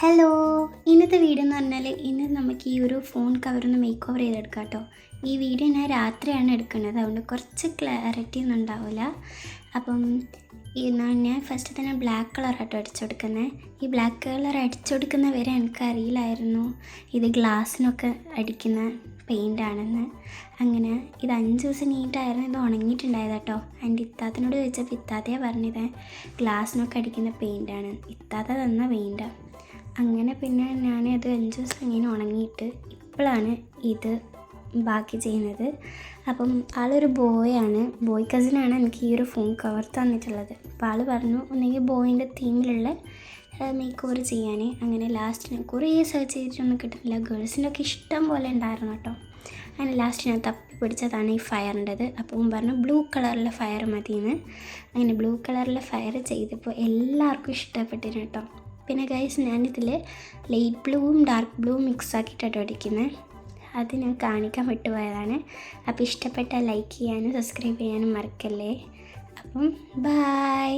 Hello, ഇന്നത്തെ video എന്ന് പറഞ്ഞാൽ ഇന്ന് നമുക്ക് ഈ ഒരു ഫോൺ കവറൊന്ന് മേക്ക് ഓവർ ചെയ്തെടുക്കാം കേട്ടോ. ഈ വീഡിയോ ഞാൻ രാത്രിയാണ് എടുക്കുന്നത്, അതുകൊണ്ട് കുറച്ച് ക്ലാരിറ്റി ഒന്നും ഉണ്ടാവില്ല. അപ്പം ഞാൻ ഫസ്റ്റ് തന്നെ ബ്ലാക്ക് കളറാട്ടോ അടിച്ചെടുക്കുന്നത്. ഈ ബ്ലാക്ക് കളർ അടിച്ചെടുക്കുന്ന വരെ എനിക്കറിയില്ലായിരുന്നു ഇത് ഗ്ലാസ്സിനൊക്കെ അടിക്കുന്ന പെയിൻ്റാണെന്ന്. അങ്ങനെ ഇത് 5 ദിവസം നീറ്റായിരുന്നു ഇത് ഉണങ്ങിയിട്ടുണ്ടായത് കേട്ടോ. എൻ്റെ ഇത്താത്തിനോട് ചോദിച്ചപ്പോൾ ഇത്താത്തയാണ് പറഞ്ഞത് ഗ്ലാസ്സിനൊക്കെ അടിക്കുന്ന പെയിൻ്റാണ്, ഇത്താത്ത തന്ന പെയിൻറ്റാണ്. അങ്ങനെ പിന്നെ ഞാനത് 5 ദിവസം ഇങ്ങനെ ഉണങ്ങിയിട്ട് ഇപ്പോഴാണ് ഇത് ബാക്കി ചെയ്യുന്നത്. അപ്പം ആളൊരു ബോയ് കസിനാണ് എനിക്ക് ഈ ഒരു ഫോൺ കവർ തന്നിട്ടുള്ളത്. അപ്പോൾ ആൾ പറഞ്ഞു ഒന്നെങ്കിൽ ബോയിൻ്റെ തീമിലുള്ള മേക്ക് ഓവർ ചെയ്യാൻ. അങ്ങനെ ലാസ്റ്റ് ഞാൻ കുറേ സെർച്ച് ചെയ്തിട്ടൊന്നും കിട്ടുന്നില്ല. ഗേൾസിൻ്റെ ഒക്കെ ഇഷ്ടം പോലെ ഉണ്ടായിരുന്നു കേട്ടോ. അങ്ങനെ ലാസ്റ്റ് ഞാൻ തപ്പി പിടിച്ചതാണ് ഈ ഫയറിൻ്റെത്. അപ്പം പറഞ്ഞു ബ്ലൂ കളറിലെ ഫയർ മതിയെന്ന്. അങ്ങനെ ബ്ലൂ കളറിലെ ഫയർ ചെയ്തപ്പോൾ എല്ലാവർക്കും ഇഷ്ടപ്പെട്ടിരുന്നു കേട്ടോ. പിന്നെ ഗൈസ് ഞാനിതിൽ ലൈറ്റ് ബ്ലൂവും ഡാർക്ക് ബ്ലൂവും മിക്സ് ആക്കിയിട്ടാണ് അടിക്കുന്നത്. അത് ഞാൻ കാണിക്കാൻ വിട്ടുപോയതാണ്. അപ്പോൾ ഇഷ്ടപ്പെട്ടാൽ ലൈക്ക് ചെയ്യാനും സബ്സ്ക്രൈബ് ചെയ്യാനും മറക്കല്ലേ. അപ്പം ബൈ.